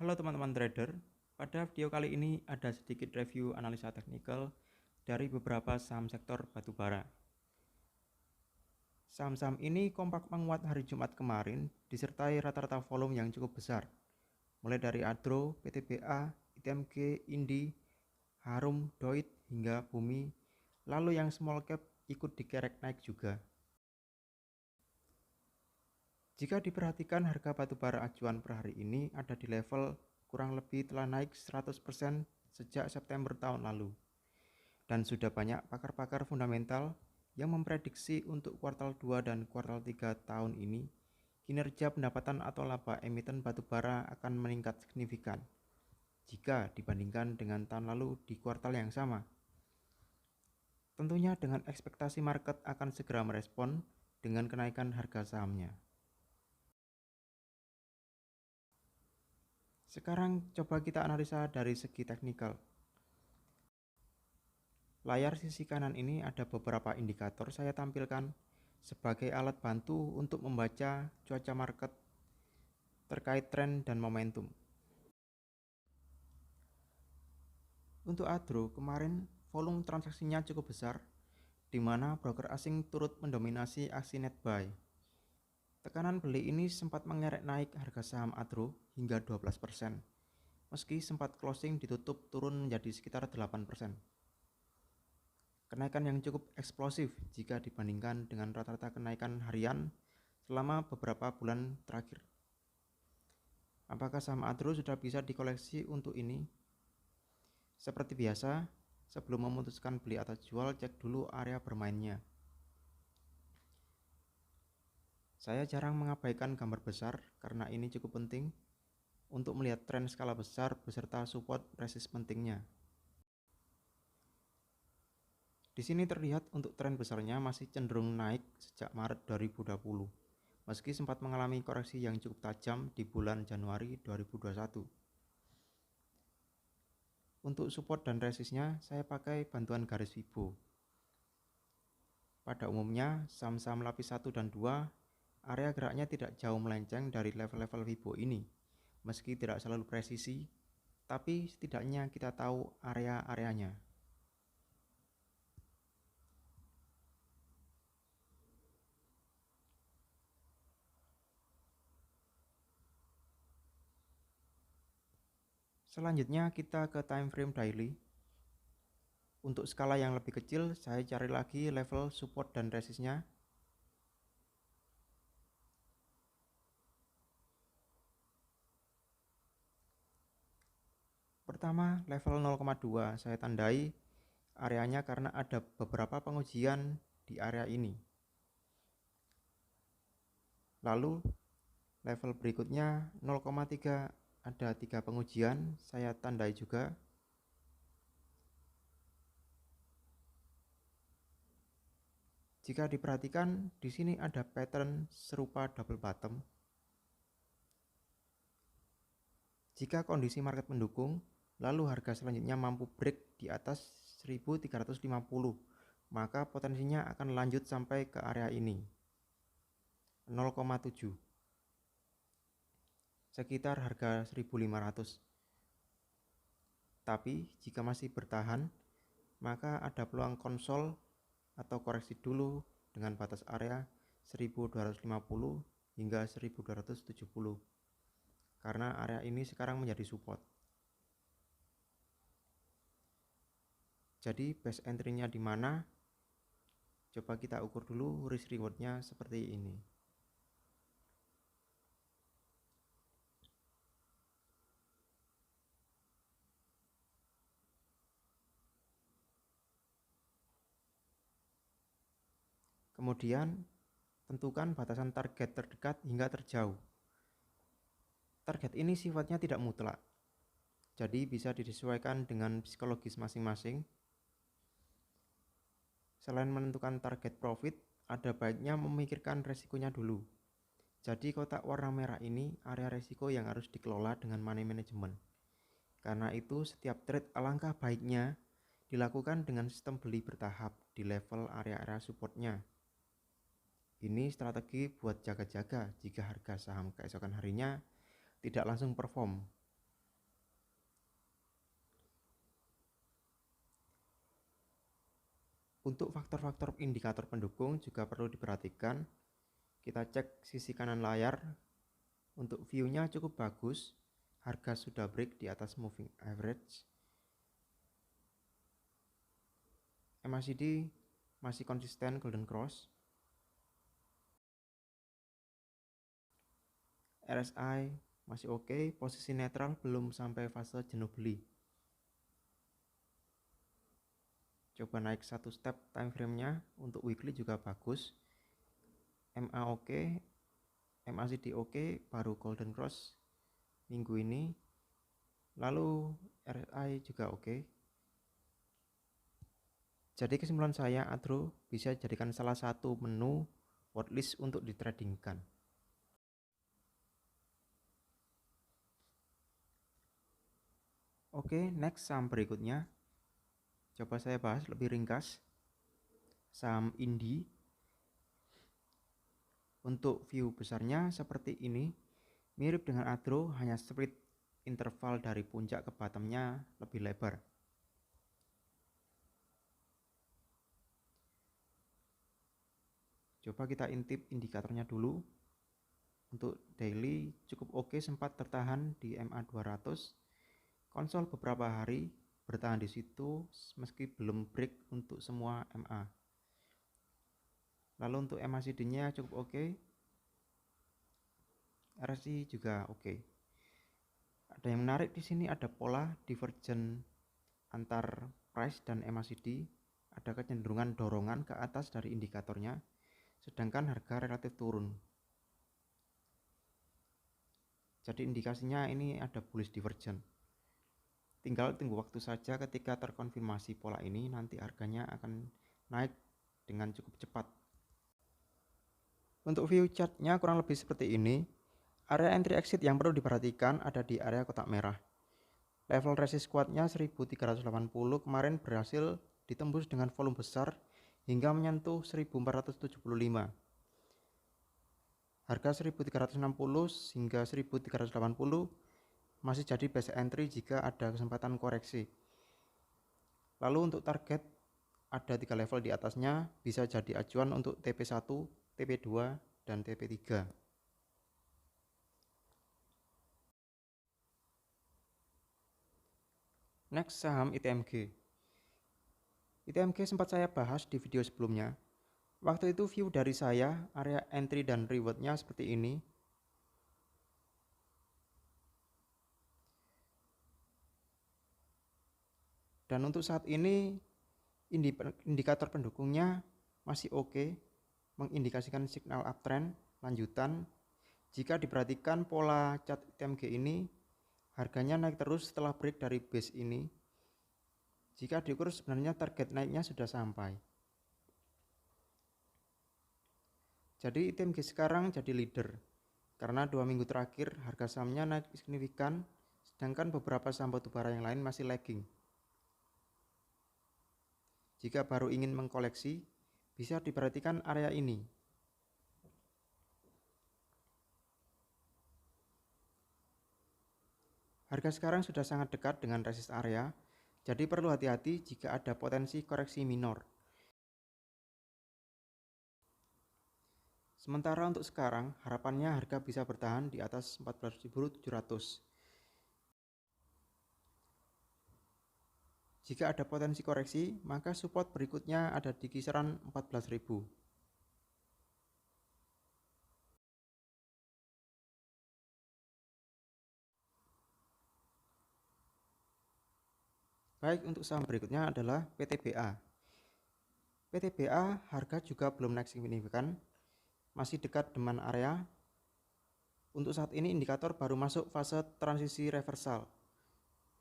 Halo teman-teman trader, pada video kali ini ada sedikit review analisa teknikal dari beberapa saham sektor batubara. Saham-saham ini kompak menguat hari Jumat kemarin disertai rata-rata volume yang cukup besar, mulai dari Adro, PTBA, ITMG, Indi, Harum, Doit, hingga Bumi, lalu yang small cap ikut dikerek naik juga. Jika diperhatikan harga batubara acuan per hari ini ada di level kurang lebih telah naik 100% sejak September tahun lalu. Dan sudah banyak pakar-pakar fundamental yang memprediksi untuk kuartal 2 dan kuartal 3 tahun ini, kinerja pendapatan atau laba emiten batubara akan meningkat signifikan jika dibandingkan dengan tahun lalu di kuartal yang sama. Tentunya dengan ekspektasi market akan segera merespon dengan kenaikan harga sahamnya. Sekarang coba kita analisa dari segi teknikal. Layar sisi kanan ini ada beberapa indikator saya tampilkan sebagai alat bantu untuk membaca cuaca market terkait tren dan momentum. Untuk Adro, kemarin volume transaksinya cukup besar, di mana broker asing turut mendominasi aksi net buy. Tekanan beli ini sempat mengerek naik harga saham Adro hingga 12%, meski sempat closing ditutup turun menjadi sekitar 8%. Kenaikan yang cukup eksplosif jika dibandingkan dengan rata-rata kenaikan harian selama beberapa bulan terakhir. Apakah saham Adro sudah bisa dikoleksi untuk ini? Seperti biasa, sebelum memutuskan beli atau jual, cek dulu area bermainnya. Saya jarang mengabaikan gambar besar karena ini cukup penting untuk melihat tren skala besar beserta support resist pentingnya. Di sini terlihat untuk tren besarnya masih cenderung naik sejak Maret 2020, meski sempat mengalami koreksi yang cukup tajam di bulan Januari 2021. Untuk support dan resistnya, saya pakai bantuan garis Fibo. Pada umumnya, saham-saham lapis 1 dan 2, area geraknya tidak jauh melenceng dari level-level Fibo ini. Meski tidak selalu presisi, tapi setidaknya kita tahu area-areanya. Selanjutnya kita ke time frame daily. Untuk skala yang lebih kecil, saya cari lagi level support dan resistnya. Pertama, level 0,2 saya tandai areanya karena ada beberapa pengujian di area ini. Lalu, level berikutnya 0,3 ada 3 pengujian, saya tandai juga. Jika diperhatikan, di sini ada pattern serupa double bottom. Jika kondisi market mendukung, lalu harga selanjutnya mampu break di atas 1350, maka potensinya akan lanjut sampai ke area ini, 0,7, sekitar harga 1500. Tapi jika masih bertahan, maka ada peluang konsol atau koreksi dulu dengan batas area 1250 hingga 1270, karena area ini sekarang menjadi support. Jadi base entry-nya di mana? Coba kita ukur dulu risk reward-nya seperti ini. Kemudian tentukan batasan target terdekat hingga terjauh. Target ini sifatnya tidak mutlak, jadi bisa disesuaikan dengan psikologis masing-masing. Selain menentukan target profit, ada baiknya memikirkan resikonya dulu. Jadi kotak warna merah ini area resiko yang harus dikelola dengan money management. Karena itu setiap trade alangkah baiknya dilakukan dengan sistem beli bertahap di level area-area supportnya. Ini strategi buat jaga-jaga jika harga saham keesokan harinya tidak langsung perform. Untuk faktor-faktor indikator pendukung juga perlu diperhatikan. Kita cek sisi kanan layar. Untuk view-nya cukup bagus. Harga sudah break di atas moving average. MACD masih konsisten golden cross. RSI masih oke, posisi netral, belum sampai fase jenuh beli. Coba naik satu step time frame-nya. Untuk weekly juga bagus. MA oke, MACD oke, baru golden cross minggu ini. Lalu RSI juga oke. Jadi kesimpulan saya, Adro bisa jadikan salah satu menu watchlist untuk ditradingkan. Oke, next saham berikutnya. Coba saya bahas lebih ringkas. Saham Indi. Untuk view besarnya seperti ini, mirip dengan Adro, hanya split interval dari puncak ke bottomnya lebih lebar. Coba kita intip indikatornya dulu. Untuk daily cukup oke, sempat tertahan di MA 200. Konsol beberapa hari bertahan di situ meski belum break untuk semua MA. Lalu untuk MACD-nya cukup oke. RSI juga oke. Ada yang menarik di sini, ada pola divergen antar price dan MACD. Ada kecenderungan dorongan ke atas dari indikatornya, sedangkan harga relatif turun. Jadi indikasinya ini ada bullish divergen. Tinggal tunggu waktu saja, ketika terkonfirmasi pola ini nanti harganya akan naik dengan cukup cepat. Untuk view chartnya kurang lebih seperti ini. Area entry exit yang perlu diperhatikan ada di area kotak merah. Level resist kuatnya 1380 kemarin berhasil ditembus dengan volume besar hingga menyentuh 1475. Harga 1360 hingga 1380 masih jadi base entry jika ada kesempatan koreksi. Lalu untuk target ada 3 level di atasnya, bisa jadi acuan untuk TP1, TP2, dan TP3. Next, saham ITMG. ITMG sempat saya bahas di video sebelumnya. Waktu itu view dari saya, area entry dan rewardnya seperti ini. Dan untuk saat ini indikator pendukungnya masih oke, mengindikasikan signal uptrend lanjutan. Jika diperhatikan pola chart ITMG ini, harganya naik terus setelah break dari base ini. Jika diukur sebenarnya target naiknya sudah sampai. Jadi ITMG sekarang jadi leader karena 2 minggu terakhir harga sahamnya naik signifikan, sedangkan beberapa saham batubara yang lain masih lagging. Jika baru ingin mengkoleksi, bisa diperhatikan area ini. Harga sekarang sudah sangat dekat dengan resist area, jadi perlu hati-hati jika ada potensi koreksi minor. Sementara untuk sekarang, harapannya harga bisa bertahan di atas 14.700. Jika ada potensi koreksi, maka support berikutnya ada di kisaran 14.000. Baik, untuk saham berikutnya adalah PTBA. PTBA harga juga belum naik signifikan, masih dekat dengan area. Untuk saat ini indikator baru masuk fase transisi reversal,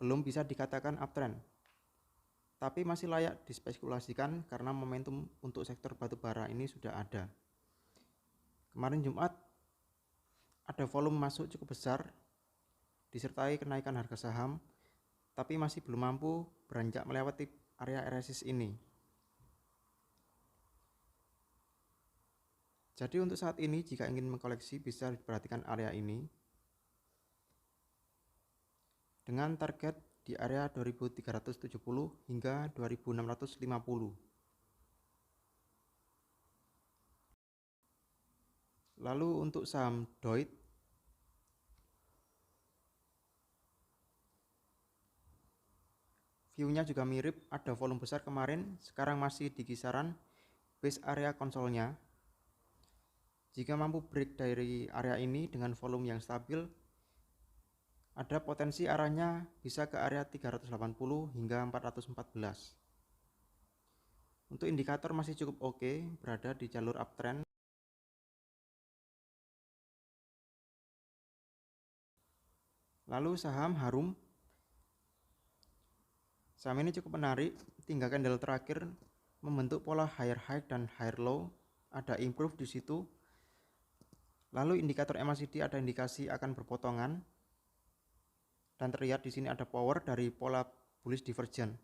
belum bisa dikatakan uptrend, tapi masih layak dispekulasikan karena momentum untuk sektor batubara ini sudah ada. Kemarin Jumat ada volume masuk cukup besar disertai kenaikan harga saham, tapi masih belum mampu beranjak melewati area resist ini. Jadi untuk saat ini jika ingin mengkoleksi bisa diperhatikan area ini dengan target di area 2370 hingga 2650. Lalu untuk saham DOIT, view-nya juga mirip, ada volume besar kemarin, sekarang masih di kisaran base area konsolnya. Jika mampu break dari area ini dengan volume yang stabil, ada potensi arahnya bisa ke area 380 hingga 414. Untuk indikator masih cukup oke, berada di jalur uptrend. Lalu saham Harum. Saham ini cukup menarik, 3 candle terakhir membentuk pola higher high dan higher low, ada improve di situ. Lalu indikator MACD ada indikasi akan berpotongan, dan terlihat di sini ada power dari pola bullish divergence.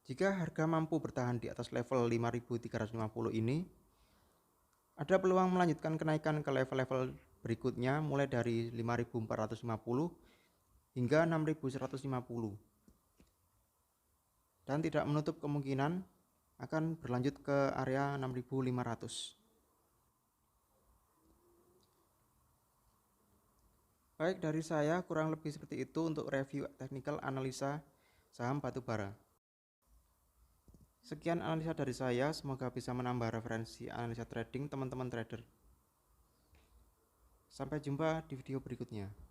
Jika harga mampu bertahan di atas level 5.350 ini, ada peluang melanjutkan kenaikan ke level-level berikutnya mulai dari 5.450 hingga 6.150, dan tidak menutup kemungkinan akan berlanjut ke area 6.500. Baik, dari saya kurang lebih seperti itu untuk review teknikal analisa saham batubara. Sekian analisa dari saya, semoga bisa menambah referensi analisa trading teman-teman trader. Sampai jumpa di video berikutnya.